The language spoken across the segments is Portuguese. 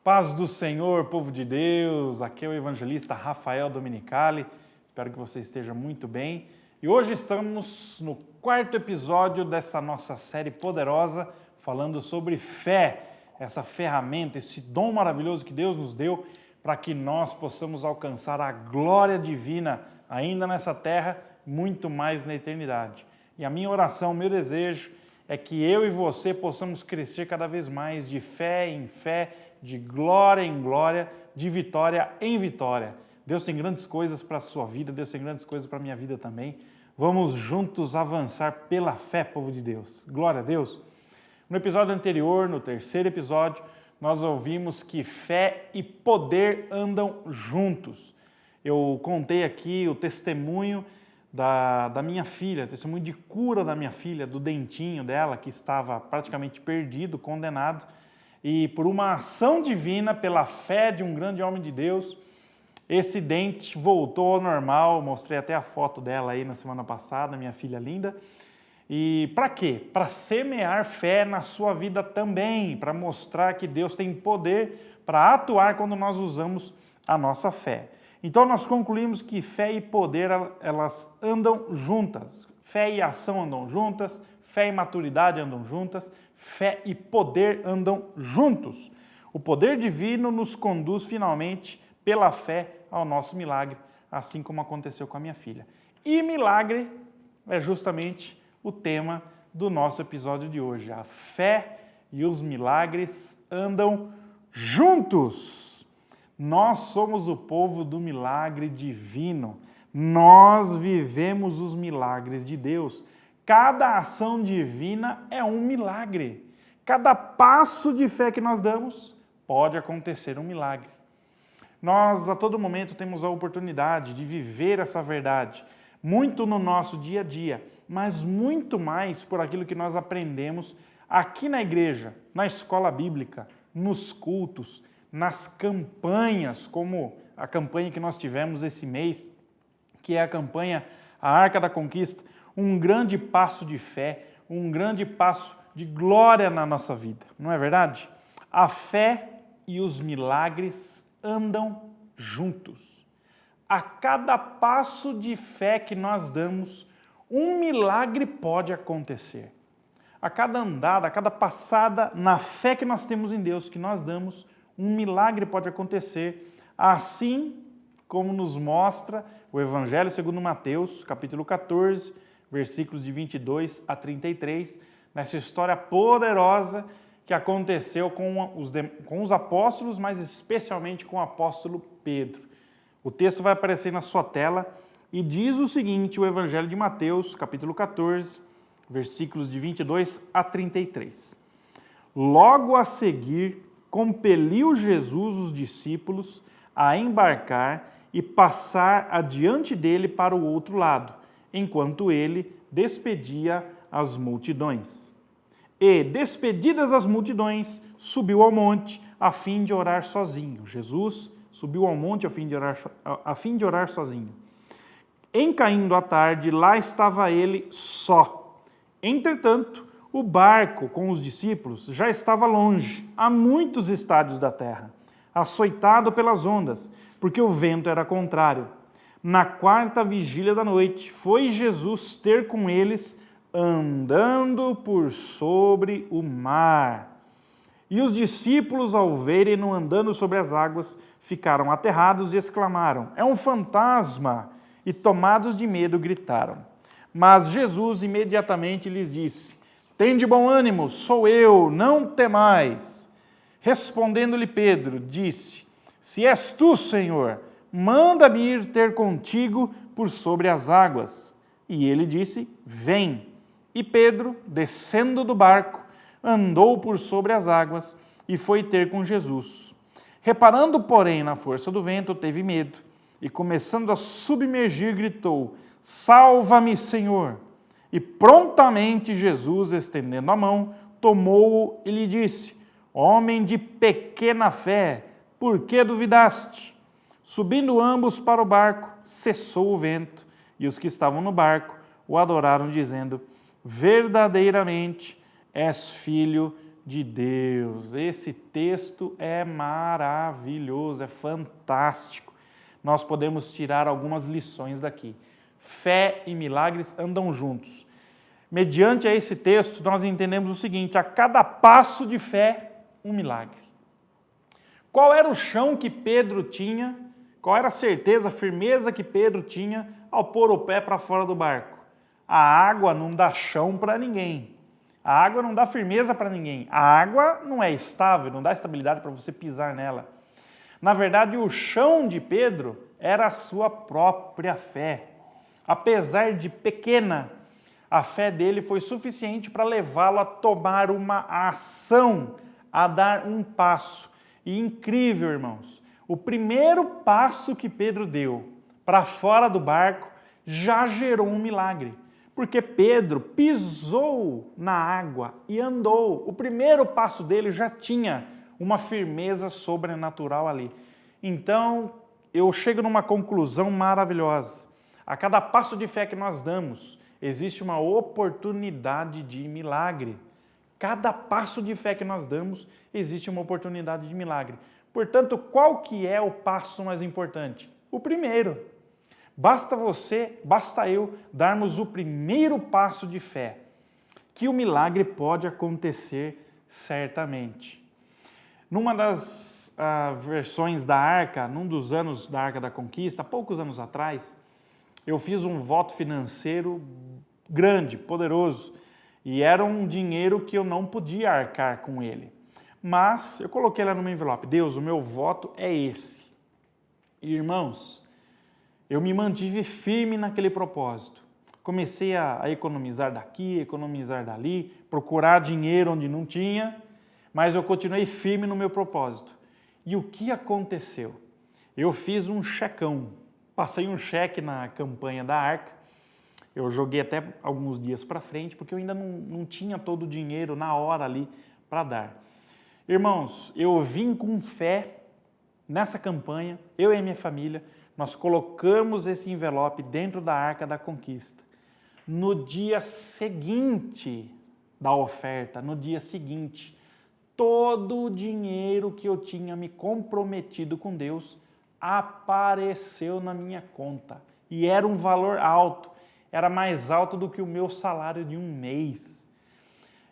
Paz do Senhor, povo de Deus, aqui é o evangelista Rafael Dominicali, espero que você esteja muito bem. E hoje estamos no quarto episódio dessa nossa série poderosa, falando sobre fé, essa ferramenta, esse dom maravilhoso que Deus nos deu para que nós possamos alcançar a glória divina ainda nessa terra, muito mais na eternidade. E a minha oração, o meu desejo é que eu e você possamos crescer cada vez mais de fé em fé, de glória em glória, de vitória em vitória. Deus tem grandes coisas para a sua vida, Deus tem grandes coisas para a minha vida também. Vamos juntos avançar pela fé, povo de Deus. Glória a Deus. No episódio anterior, no terceiro episódio, nós ouvimos que fé e poder andam juntos. Eu contei aqui o testemunho da minha filha, testemunho de cura da minha filha, do dentinho dela, que estava praticamente perdido, condenado. E por uma ação divina, pela fé de um grande homem de Deus, esse dente voltou ao normal. Mostrei até a foto dela aí na semana passada, minha filha linda. E para quê? Para semear fé na sua vida também, para mostrar que Deus tem poder para atuar quando nós usamos a nossa fé. Então nós concluímos que fé e poder, elas andam juntas. Fé e ação andam juntas, fé e maturidade andam juntas, fé e poder andam juntos. O poder divino nos conduz finalmente pela fé ao nosso milagre, assim como aconteceu com a minha filha. E milagre é justamente o tema do nosso episódio de hoje. A fé e os milagres andam juntos. Nós somos o povo do milagre divino. Nós vivemos os milagres de Deus. Cada ação divina é um milagre. Cada passo de fé que nós damos pode acontecer um milagre. Nós, a todo momento, temos a oportunidade de viver essa verdade, muito no nosso dia a dia, mas muito mais por aquilo que nós aprendemos aqui na igreja, na escola bíblica, nos cultos, nas campanhas, como a campanha que nós tivemos esse mês, que é a campanha A Arca da Conquista, um grande passo de fé, um grande passo de glória na nossa vida, não é verdade? A fé e os milagres andam juntos. A cada passo de fé que nós damos, um milagre pode acontecer. A cada andada, a cada passada na fé que nós temos em Deus, que nós damos, um milagre pode acontecer, assim como nos mostra o Evangelho segundo Mateus, capítulo 14, versículos de 22 a 33, nessa história poderosa que aconteceu com os apóstolos, mas especialmente com o apóstolo Pedro. O texto vai aparecer na sua tela e diz o seguinte, o Evangelho de Mateus, capítulo 14, versículos de 22 a 33. Logo a seguir, compeliu Jesus os discípulos a embarcar e passar adiante dele para o outro lado, enquanto ele despedia as multidões. E, despedidas as multidões, subiu ao monte a fim de orar sozinho. Jesus subiu ao monte a fim de orar sozinho. Em caindo a tarde, lá estava ele só. Entretanto, o barco com os discípulos já estava longe, a muitos estádios da terra, açoitado pelas ondas, porque o vento era contrário. Na quarta vigília da noite, foi Jesus ter com eles, andando por sobre o mar. E os discípulos, ao verem-no andando sobre as águas, ficaram aterrados e exclamaram: "É um fantasma!" E tomados de medo, gritaram. Mas Jesus imediatamente lhes disse: "Tende bom ânimo, sou eu, não temais." Respondendo-lhe Pedro, disse: "Se és tu, Senhor, manda-me ir ter contigo por sobre as águas." E ele disse: "Vem." E Pedro, descendo do barco, andou por sobre as águas e foi ter com Jesus. Reparando, porém, na força do vento, teve medo e, começando a submergir, gritou: "Salva-me, Senhor!" E prontamente Jesus, estendendo a mão, tomou-o e lhe disse: "Homem de pequena fé, por que duvidaste?" Subindo ambos para o barco, cessou o vento, e os que estavam no barco o adoraram, dizendo: "Verdadeiramente és filho de Deus. Esse texto é maravilhoso, é fantástico. Nós podemos tirar algumas lições daqui. Fé e milagres andam juntos. Mediante a esse texto, nós entendemos o seguinte: a cada passo de fé, um milagre. Qual era o chão que Pedro tinha? Qual era a certeza, a firmeza que Pedro tinha ao pôr o pé para fora do barco? A água não dá chão para ninguém. A água não dá firmeza para ninguém. A água não é estável, não dá estabilidade para você pisar nela. Na verdade, o chão de Pedro era a sua própria fé. Apesar de pequena, a fé dele foi suficiente para levá-lo a tomar uma ação, a dar um passo. E incrível, irmãos, o primeiro passo que Pedro deu para fora do barco já gerou um milagre. Porque Pedro pisou na água e andou. O primeiro passo dele já tinha uma firmeza sobrenatural ali. Então, eu chego numa conclusão maravilhosa. A cada passo de fé que nós damos, existe uma oportunidade de milagre. Cada passo de fé que nós damos, existe uma oportunidade de milagre. Portanto, qual que é o passo mais importante? O primeiro. Basta você, basta eu, darmos o primeiro passo de fé, que o milagre pode acontecer certamente. Numa das versões da Arca, num dos anos da Arca da Conquista, poucos anos atrás, eu fiz um voto financeiro grande, poderoso, e era um dinheiro que eu não podia arcar com ele. Mas eu coloquei lá no meu envelope: Deus, o meu voto é esse. E, irmãos, eu me mantive firme naquele propósito. Comecei a economizar daqui, economizar dali, procurar dinheiro onde não tinha, mas eu continuei firme no meu propósito. E o que aconteceu? Eu fiz um checão, passei um cheque na campanha da Arca, eu joguei até alguns dias para frente, porque eu ainda não tinha todo o dinheiro na hora ali para dar. Irmãos, eu vim com fé nessa campanha, eu e a minha família, nós colocamos esse envelope dentro da Arca da Conquista. No dia seguinte da oferta, no dia seguinte, todo o dinheiro que eu tinha me comprometido com Deus apareceu na minha conta. E era um valor alto, era mais alto do que o meu salário de um mês.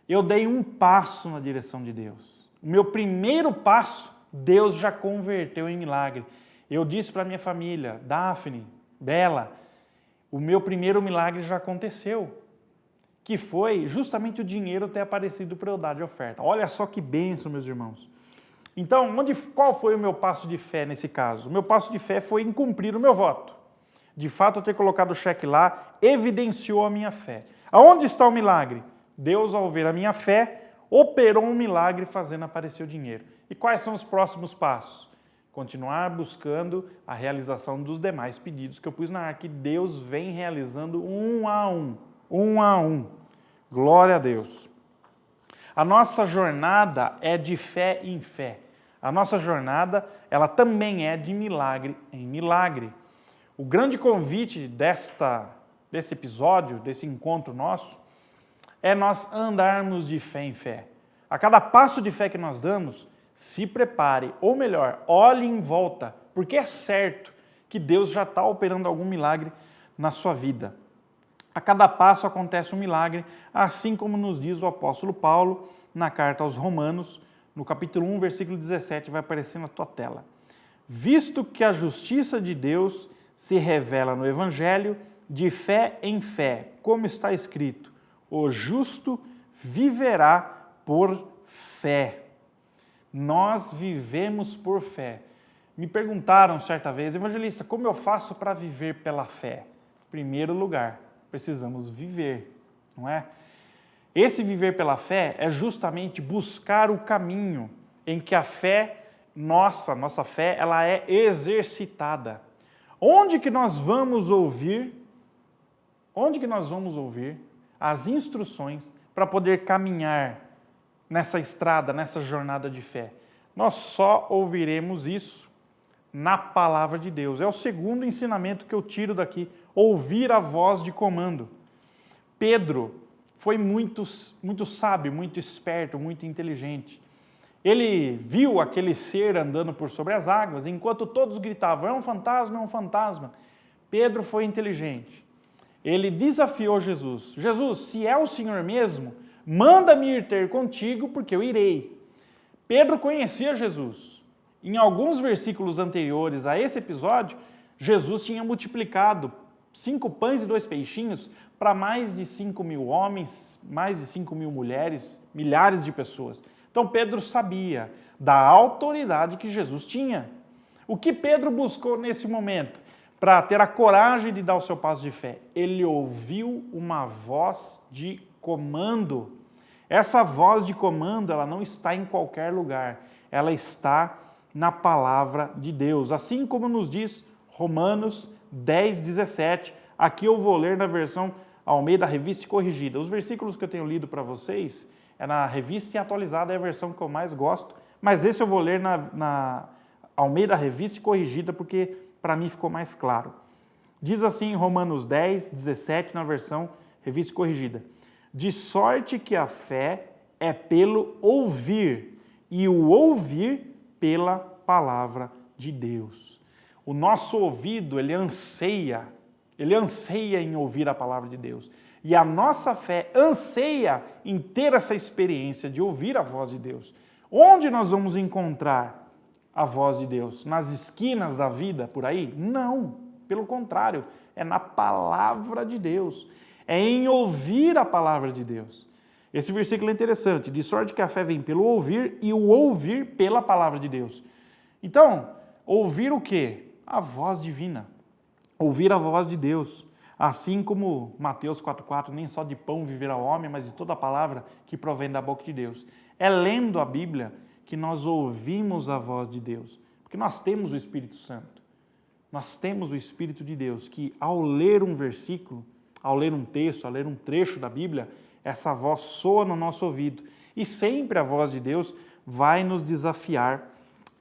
Eu dei um passo na direção de Deus. O meu primeiro passo, Deus já converteu em milagre. Eu disse para minha família: Daphne, Bela, o meu primeiro milagre já aconteceu, que foi justamente o dinheiro ter aparecido para eu dar de oferta. Olha só que bênção, meus irmãos. Então, qual foi o meu passo de fé nesse caso? O meu passo de fé foi em cumprir o meu voto. De fato, eu ter colocado o cheque lá evidenciou a minha fé. Aonde está o milagre? Deus, ao ver a minha fé, operou um milagre fazendo aparecer o dinheiro. E quais são os próximos passos? Continuar buscando a realização dos demais pedidos que eu pus na Arca. E Deus vem realizando um a um. Glória a Deus. A nossa jornada é de fé em fé. A nossa jornada, ela também é de milagre em milagre. O grande convite desse episódio, desse encontro nosso, é nós andarmos de fé em fé. A cada passo de fé que nós damos, se prepare, ou melhor, olhe em volta, porque é certo que Deus já está operando algum milagre na sua vida. A cada passo acontece um milagre, assim como nos diz o apóstolo Paulo na carta aos Romanos, no capítulo 1, versículo 17, vai aparecer na tua tela. Visto que a justiça de Deus se revela no Evangelho, de fé em fé, como está escrito: o justo viverá por fé. Nós vivemos por fé. Me perguntaram certa vez: evangelista, como eu faço para viver pela fé? Em primeiro lugar, precisamos viver, não é? Esse viver pela fé é justamente buscar o caminho em que a fé, nossa fé, ela é exercitada. Onde que nós vamos ouvir? Onde que nós vamos ouvir as instruções para poder caminhar nessa estrada, nessa jornada de fé? Nós só ouviremos isso na palavra de Deus. É o segundo ensinamento que eu tiro daqui: ouvir a voz de comando. Pedro foi muito sábio, muito esperto, muito inteligente. Ele viu aquele ser andando por sobre as águas, enquanto todos gritavam, é um fantasma, é um fantasma. Pedro foi inteligente. Ele desafiou Jesus. Jesus, se é o Senhor mesmo, manda-me ir ter contigo, porque eu irei. Pedro conhecia Jesus. Em alguns versículos anteriores a esse episódio, Jesus tinha multiplicado 5 pães e 2 peixinhos para mais de 5.000 homens, mais de 5.000 mulheres, milhares de pessoas. Então Pedro sabia da autoridade que Jesus tinha. O que Pedro buscou nesse momento para ter a coragem de dar o seu passo de fé? Ele ouviu uma voz de comando. Essa voz de comando, ela não está em qualquer lugar, ela está na palavra de Deus. Assim como nos diz Romanos 10:17, aqui eu vou ler na versão Almeida Revista e Corrigida. Os versículos que eu tenho lido para vocês é na Revista e Atualizada, é a versão que eu mais gosto, mas esse eu vou ler na Almeida Revista e Corrigida, porque para mim ficou mais claro. Diz assim em Romanos 10:17, na versão Revista e Corrigida: de sorte que a fé é pelo ouvir, e o ouvir pela palavra de Deus. O nosso ouvido, ele anseia em ouvir a palavra de Deus. E a nossa fé anseia em ter essa experiência de ouvir a voz de Deus. Onde nós vamos encontrar a voz de Deus? Nas esquinas da vida, por aí? Não, pelo contrário, é na palavra de Deus. É em ouvir a palavra de Deus. Esse versículo é interessante, de sorte que a fé vem pelo ouvir e o ouvir pela palavra de Deus. Então, ouvir o quê? A voz divina. Ouvir a voz de Deus. Assim como Mateus 4,4, nem só de pão viverá o homem, mas de toda a palavra que provém da boca de Deus. É lendo a Bíblia que nós ouvimos a voz de Deus. Porque nós temos o Espírito Santo. Nós temos o Espírito de Deus, que ao ler um versículo, ao ler um texto, ao ler um trecho da Bíblia, essa voz soa no nosso ouvido. E sempre a voz de Deus vai nos desafiar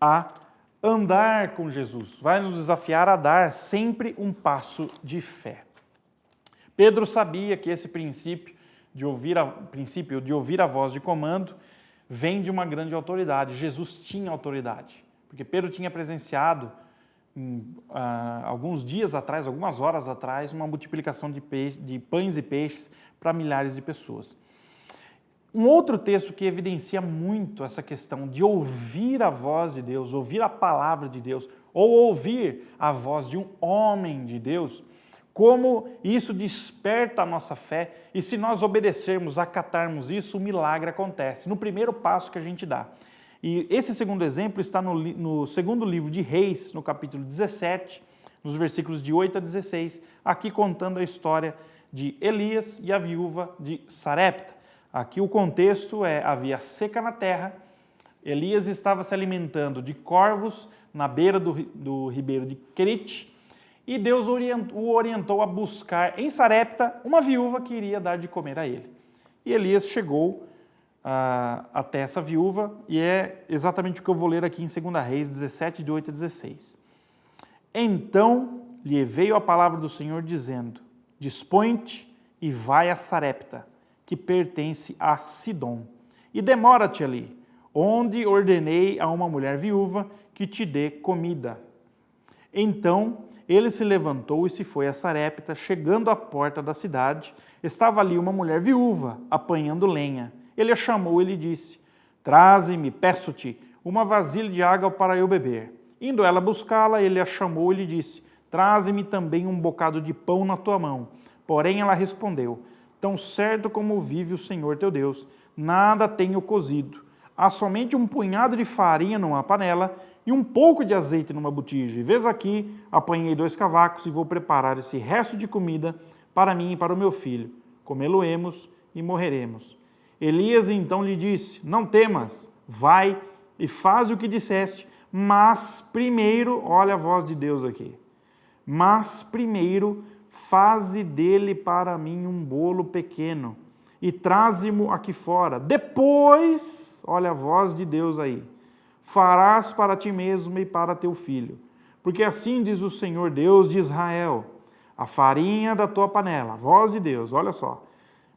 a andar com Jesus, vai nos desafiar a dar sempre um passo de fé. Pedro sabia que esse princípio de ouvir a voz de comando vem de uma grande autoridade. Jesus tinha autoridade, porque Pedro tinha presenciado alguns dias atrás, algumas horas atrás, uma multiplicação de pães e peixes para milhares de pessoas. Um outro texto que evidencia muito essa questão de ouvir a voz de Deus, ouvir a palavra de Deus, ou ouvir a voz de um homem de Deus, como isso desperta a nossa fé, e se nós obedecermos, acatarmos isso, o milagre acontece, no primeiro passo que a gente dá. E esse segundo exemplo está no segundo livro de Reis, no capítulo 17, nos versículos de 8 a 16, aqui contando a história de Elias e a viúva de Sarepta. Aqui o contexto havia seca na terra, Elias estava se alimentando de corvos na beira do ribeiro de Querite, e Deus o orientou a buscar em Sarepta uma viúva que iria dar de comer a ele. E Elias chegou até essa viúva, e é exatamente o que eu vou ler aqui em 2 Reis 17, de 8 a 16. Então lhe veio a palavra do Senhor dizendo: dispõe-te e vai a Sarepta, que pertence a Sidom, e demora-te ali, onde ordenei a uma mulher viúva que te dê comida. Então ele se levantou e se foi a Sarepta. Chegando à porta da cidade, estava ali uma mulher viúva, apanhando lenha. Ele a chamou e lhe disse: traze-me, peço-te, uma vasilha de água para eu beber. Indo ela buscá-la, ele a chamou e lhe disse: traze-me também um bocado de pão na tua mão. Porém ela respondeu: tão certo como vive o Senhor teu Deus, nada tenho cozido. Há somente um punhado de farinha numa panela e um pouco de azeite numa botija. E vês aqui, apanhei 2 cavacos e vou preparar esse resto de comida para mim e para o meu filho. Comê-lo-emos e morreremos. Elias então lhe disse: não temas, vai e faz o que disseste, mas primeiro, olha a voz de Deus aqui, mas primeiro faze dele para mim um bolo pequeno e traze-mo aqui fora. Depois, olha a voz de Deus aí, farás para ti mesmo e para teu filho. Porque assim diz o Senhor Deus de Israel: a farinha da tua panela, voz de Deus, olha só,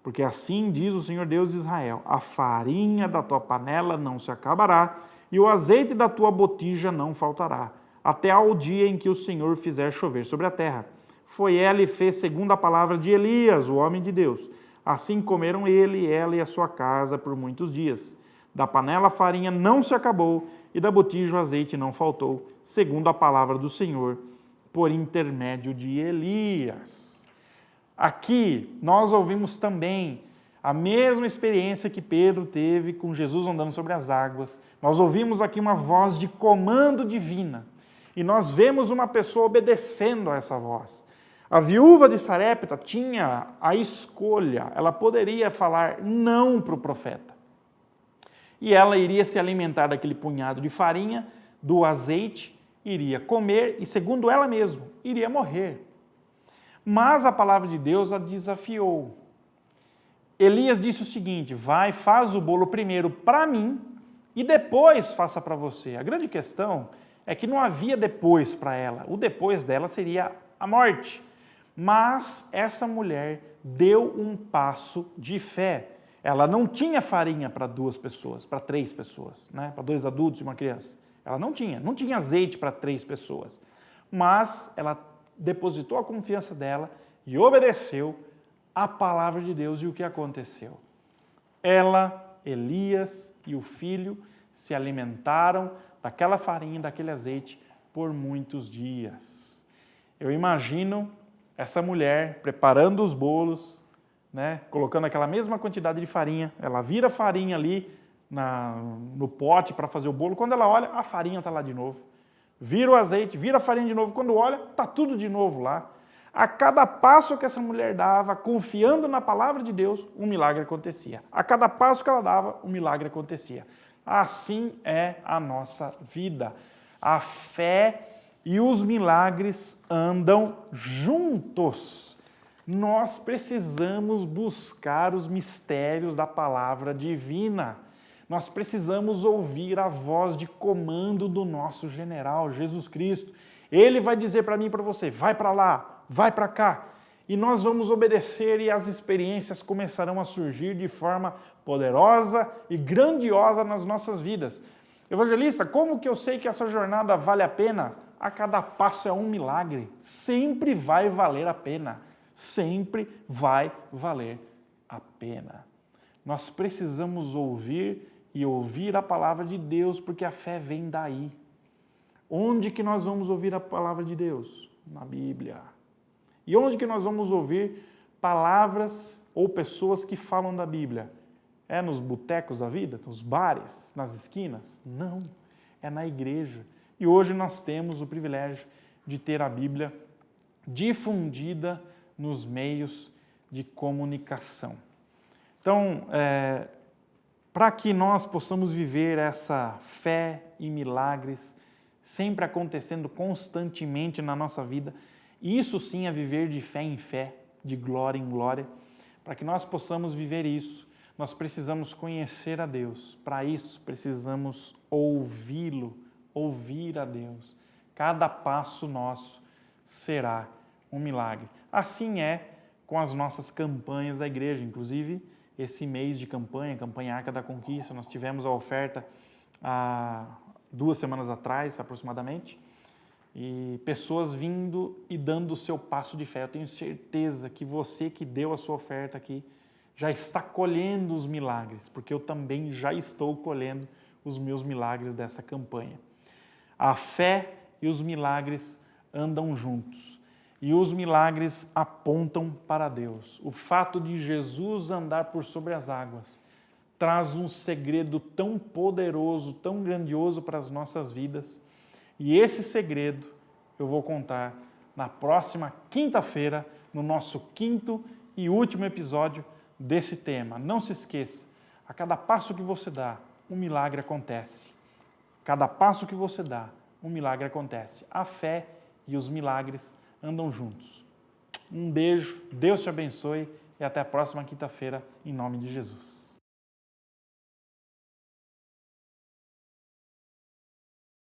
Porque assim diz o Senhor Deus de Israel: a farinha da tua panela não se acabará, e o azeite da tua botija não faltará, até ao dia em que o Senhor fizer chover sobre a terra. Foi ela e fez segundo a palavra de Elias, o homem de Deus. Assim comeram ele, ela e a sua casa por muitos dias. Da panela a farinha não se acabou, e da botija o azeite não faltou, segundo a palavra do Senhor, por intermédio de Elias. Aqui nós ouvimos também a mesma experiência que Pedro teve com Jesus andando sobre as águas. Nós ouvimos aqui uma voz de comando divina, e nós vemos uma pessoa obedecendo a essa voz. A viúva de Sarepta tinha a escolha, ela poderia falar não para o profeta. E ela iria se alimentar daquele punhado de farinha, do azeite, iria comer e, segundo ela mesma, iria morrer. Mas a palavra de Deus a desafiou. Elias disse o seguinte: vai, faz o bolo primeiro para mim e depois faça para você. A grande questão é que não havia depois para ela. O depois dela seria a morte. Mas essa mulher deu um passo de fé. Ela não tinha farinha para 2 pessoas, para 3 pessoas, né? Para 2 adultos e uma criança. Ela não tinha azeite para 3 pessoas. Mas ela depositou a confiança dela e obedeceu a palavra de Deus. E o que aconteceu? Ela, Elias e o filho se alimentaram daquela farinha, daquele azeite por muitos dias. Eu imagino essa mulher preparando os bolos, né, colocando aquela mesma quantidade de farinha. Ela vira a farinha ali no pote para fazer o bolo. Quando ela olha, a farinha está lá de novo. Vira o azeite, vira a farinha de novo. Quando olha, está tudo de novo lá. A cada passo que essa mulher dava, confiando na palavra de Deus, um milagre acontecia. A cada passo que ela dava, um milagre acontecia. Assim é a nossa vida. A fé e os milagres andam juntos. Nós precisamos buscar os mistérios da palavra divina. Nós precisamos ouvir a voz de comando do nosso general, Jesus Cristo. Ele vai dizer para mim e para você: vai para lá, vai para cá. E nós vamos obedecer e as experiências começarão a surgir de forma poderosa e grandiosa nas nossas vidas. Evangelista, como que eu sei que essa jornada vale a pena? A cada passo é um milagre. Sempre vai valer a pena. Sempre vai valer a pena. Nós precisamos ouvir e ouvir a palavra de Deus, porque a fé vem daí. Onde que nós vamos ouvir a palavra de Deus? Na Bíblia. E onde que nós vamos ouvir palavras ou pessoas que falam da Bíblia? É nos botecos da vida? Nos bares? Nas esquinas? Não. É na igreja. E hoje nós temos o privilégio de ter a Bíblia difundida nos meios de comunicação. Então, para que nós possamos viver essa fé e milagres sempre acontecendo constantemente na nossa vida, isso sim é viver de fé em fé, de glória em glória. Para que nós possamos viver isso, nós precisamos conhecer a Deus. Para isso, precisamos ouvi-lo, ouvir a Deus. Cada passo nosso será um milagre. Assim é com as nossas campanhas da igreja. Inclusive, esse mês de campanha, campanha Arca da Conquista, nós tivemos a oferta há 2 semanas atrás, aproximadamente, e pessoas vindo e dando o seu passo de fé. Eu tenho certeza que você que deu a sua oferta aqui já está colhendo os milagres, porque eu também já estou colhendo os meus milagres dessa campanha. A fé e os milagres andam juntos. E os milagres apontam para Deus. O fato de Jesus andar por sobre as águas traz um segredo tão poderoso, tão grandioso para as nossas vidas. E esse segredo eu vou contar na próxima quinta-feira, no nosso 5º e último episódio desse tema. Não se esqueça, a cada passo que você dá, um milagre acontece. Cada passo que você dá, um milagre acontece. A fé e os milagres andam juntos. Um beijo, Deus te abençoe e até a próxima quinta-feira, em nome de Jesus.